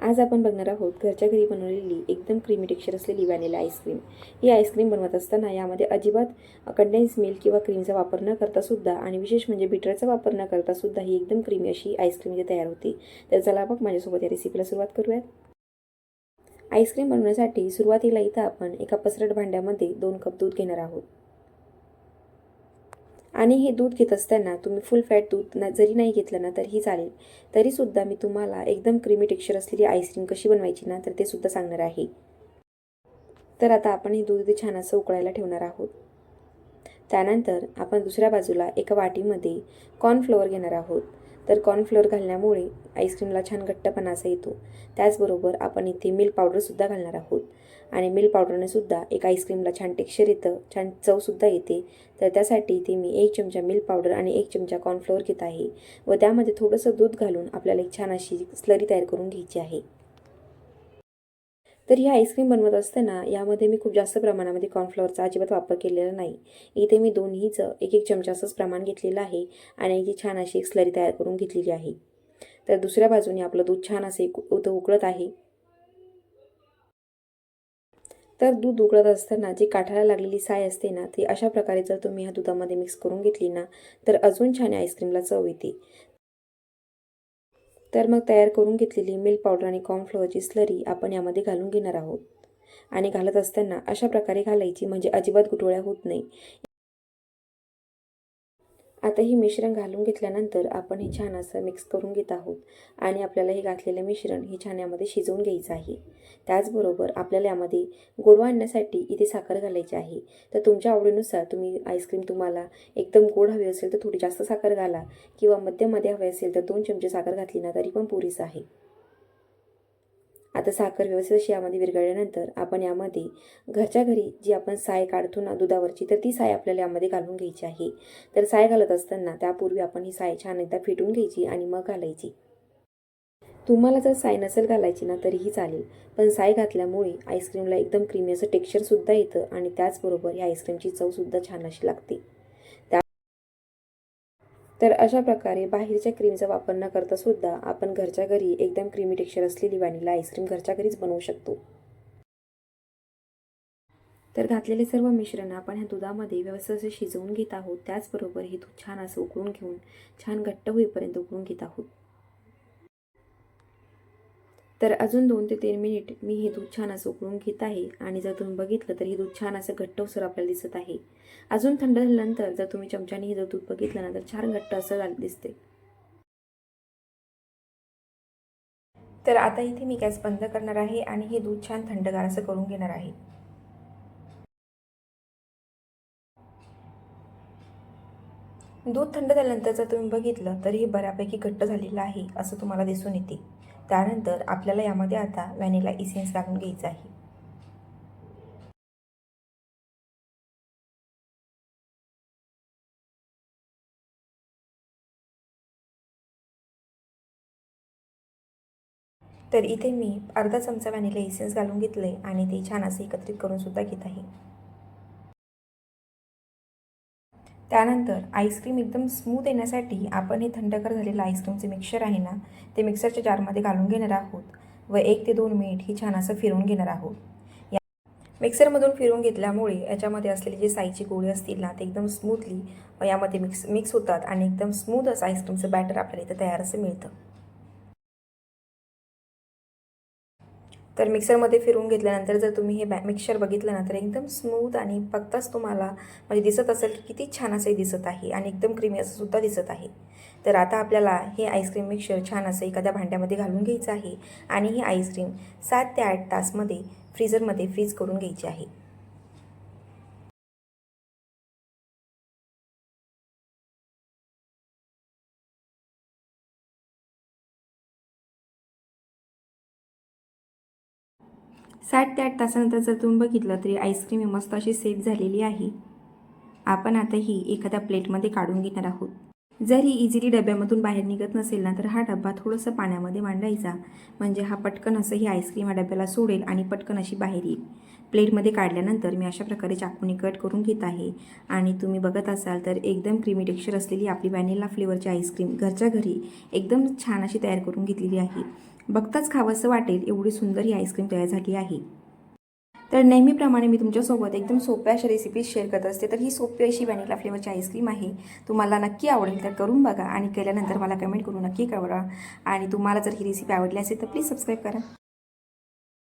आज आपण बघणार आहोत घरच्या घरी बनवलेली एकदम क्रीमी टेक्स्चर असलेली व्हॅनिला आईस्क्रीम। ही आईस्क्रीम बनवत असताना यामध्ये अजिबात कंडेन्स मिल्क किंवा क्रीमचा वापर न करता सुद्धा आणि विशेष म्हणजे बिटरचा वापर न करता सुद्धा ही एकदम क्रीमी अशी आईस्क्रीम इथे तयार होते। तर चला मग माझ्यासोबत या रेसिपीला सुरुवात करूयात। आईस्क्रीम बनवण्यासाठी सुरुवातीला इथं आपण एका पसरट भांड्यामध्ये 2 कप दूध घेणार आहोत। आणि हे दूध घेत असताना तुम्ही फुल फॅट दूध जरी नाही घेतलं ना तरीही चालेल। तरीसुद्धा मी तुम्हाला एकदम क्रीमी टेक्स्चर असलेली आईस्क्रीम कशी बनवायची ना तर ते सुद्धा सांगणार आहे। तर आता आपण हे दूध छान असं उकळायला ठेवणार आहोत। त्यानंतर आपण दुसऱ्या बाजूला एका वाटीमध्ये कॉर्नफ्लोअर घेणार आहोत। तर कॉर्नफ्लोअर घालण्यामुळे आईस्क्रीमला छान घट्टपणा असा येतो। त्याचबरोबर आपण इथे मिल्क पावडर सुद्धा घालणार आहोत आणि मिल्क पावडरने सुद्धा एक आईस्क्रीमला छान टेक्स्चर येतं, छान चव सुद्धा येते। तर त्यासाठी इथे मी 1 चमचा मिल्क पावडर आणि 1 चमचा कॉर्नफ्लोअर घेत आहे व त्यामध्ये थोडंसं दूध घालून आपल्याला एक छान अशी स्लरी तयार करून घ्यायची आहे। तर ही आईस्क्रीम बनवत असताना यामध्ये मी खूप जास्त प्रमाणामध्ये कॉर्नफ्लोअरचा अजिबात वापर केलेला नाही। इथे मी दोन्हीचं 1-1 चमचा असंच प्रमाण घेतलेलं आहे आणि इथे छान अशी एक स्लरी तयार करून घेतलेली आहे। तर दुसऱ्या बाजूने आपलं दूध छान असे उकळत आहे। तर दूध उकळत असताना जी काठाला लागलेली साय असते ना ती अशा प्रकारे जर तुम्ही ह्या दुधामध्ये मिक्स करून घेतली ना तर अजून छान आईस्क्रीमला चव येते। तर मग तयार करून घेतलेली मिल्क पावडर आणि कॉर्नफ्लोअरची स्लरी आपण यामध्ये घालून घेणार आहोत आणि घालत असताना अशा प्रकारे घालायची म्हणजे अजिबात गुठळ्या होत नाही। आता ही मिश्रण घालून घेतल्यानंतर आपण हे छान असं मिक्स करून घेत आहोत आणि आपल्याला हे घातलेले मिश्रण हे छान यामध्ये शिजवून घ्यायचं आहे। त्याचबरोबर आपल्याला यामध्ये गोडवा आणण्यासाठी इथे साखर घालायची आहे। तर तुमच्या आवडीनुसार तुम्ही आईस्क्रीम तुम्हाला एकदम गोड हवी असेल तर थोडी जास्त साखर घाला किंवा मध्यम हवी असेल तर 2 चमचे साखर घातली ना तरी पण पुरेसं आहे। आता साखर व्यवस्थित अशी यामध्ये विरघळल्यानंतर आपण यामध्ये घरच्या घरी जी आपण साय काढतो ना दुधावरची तर ती साय आपल्याला यामध्ये घालून घ्यायची आहे। तर साय घालत असताना त्यापूर्वी आपण ही साय छान एकदा फेटून घ्यायची आणि मग घालायची। तुम्हाला जर साय नसेल घालायची ना तरीही चालेल, पण साय घातल्यामुळे आईस्क्रीमला एकदम क्रीमी असं टेक्स्चर सुद्धा येतं आणि त्याचबरोबर या आईस्क्रीमची चव सुद्धा छान अशी लागते। तर अशा प्रकारे बाहेरच्या क्रीमचा वापर न करता सुद्धा आपण घरच्या घरी एकदम क्रीमी टेक्स्चर असलेली व्हॅनिला आईस्क्रीम घरच्या घरीच बनवू शकतो। तर घातलेले सर्व मिश्रण आपण ह्या दुधामध्ये व्यवस्थित असे शिजवून घेत आहोत। त्याचबरोबर हे दूध छान असं उकळून घेऊन छान घट्ट होईपर्यंत उकळून घेत आहोत। तर अजून 2 ते 3 मिनिट मी हे दूध छान असं उकळून घेत आहे आणि जर तुम्ही बघितलं तर हे दूध छान असं घट्टसर आपल्याला दिसत आहे। अजून थंड झाल्यानंतर जर तुम्ही चमच्याने हे दूध बघितलं ना तर छान घट्ट असं दिसते। तर आता इथे मी गॅस बंद करणार आहे आणि हे दूध छान थंडगार असं करून घेणार आहे। दूध थंड झाल्यानंतर जर तुम्ही बघितलं तर हे बऱ्यापैकी घट्ट झालेलं आहे असं तुम्हाला दिसून येते। त्यानंतर आपल्याला यामध्ये आता व्हॅनिला इसेन्स टाकून घ्यायचा आहे। तर इथे मी अर्धा चमचा व्हॅनिला इसेन्स घालून घेतले आणि ते छान असे एकत्रित करून सुद्धा घेत आहे। त्यानंतर आईस्क्रीम एकदम स्मूथ येण्यासाठी आपण हे थंडगार झालेलं आईस्क्रीमचे मिक्सचर आहे ना ते मिक्सरच्या जारमध्ये घालून घेणार आहोत व 1 ते 2 मिनिट हे छान असं फिरवून घेणार आहोत। मिक्सरमधून फिरवून घेतल्यामुळे याच्यामध्ये असलेले जे साईचे गोळे असतील ना ते एकदम स्मूथली यामध्ये मिक्स होतात आणि एकदम स्मूथ असं आईस्क्रीमचं बॅटर आपल्याला इथं तयार असं मिळतं। तर मिक्सरमध्ये फिरवून घेतल्यानंतर जर तुम्ही हे मिक्सचर बघितलं ना तर एकदम स्मूथ आणि बघताच तुम्हाला म्हणजे दिसत असेल की किती छान असं दिसत आहे आणि एकदम क्रीमी असं सुद्धा दिसत आहे। तर आता आपल्याला हे आईस्क्रीम मिक्सचर छान असं एखाद्या भांड्यामध्ये घालून घ्यायचं आहे आणि ही आईस्क्रीम 7 ते 8 तासमध्ये फ्रीझरमध्ये फ्रीज करून घ्यायची आहे। 7 ते 8 तासानंतर जर तुम्ही बघितलं तरी आईस्क्रीम मस्त अशी सेट झालेली आहे। आपण आता ही एखाद्या प्लेटमध्ये काढून घेणार आहोत। जर ही इझिली डब्यामधून बाहेर निघत नसेल ना तर हा डब्बा थोडंसं पाण्यामध्ये मांडायचा म्हणजे हा पटकन असं ही आईस्क्रीम हा डब्याला सोडेल आणि पटकन अशी बाहेर येईल। प्लेटमध्ये काढल्यानंतर मी अशा प्रकारे चाकूने कट करून घेत आहे आणि तुम्ही बघत असाल तर एकदम क्रीमी टेक्स्चर असलेली आपली व्हॅनिला फ्लेवरची आईस्क्रीम घरच्या घरी एकदम छान अशी तयार करून घेतलेली आहे। बघताच खावंसं वाटेल एवढी सुंदर ही आईस्क्रीम तयार झाली आहे. तर नेहमीप्रमाणे मी तुमच्यासोबत एकदम सोप्या अशा रेसिपीज शेअर करत असते. तर ही सोपी अशी व्हॅनिला फ्लेवरची आईस्क्रीम आहे. तुम्हाला नक्की आवडेल तर करून बघा आणि केल्यानंतर मला कमेंट करून नक्की कळवा. आणि तुम्हाला जर ही रेसिपी आवडली असेल तर प्लीज सबस्क्राईब करा.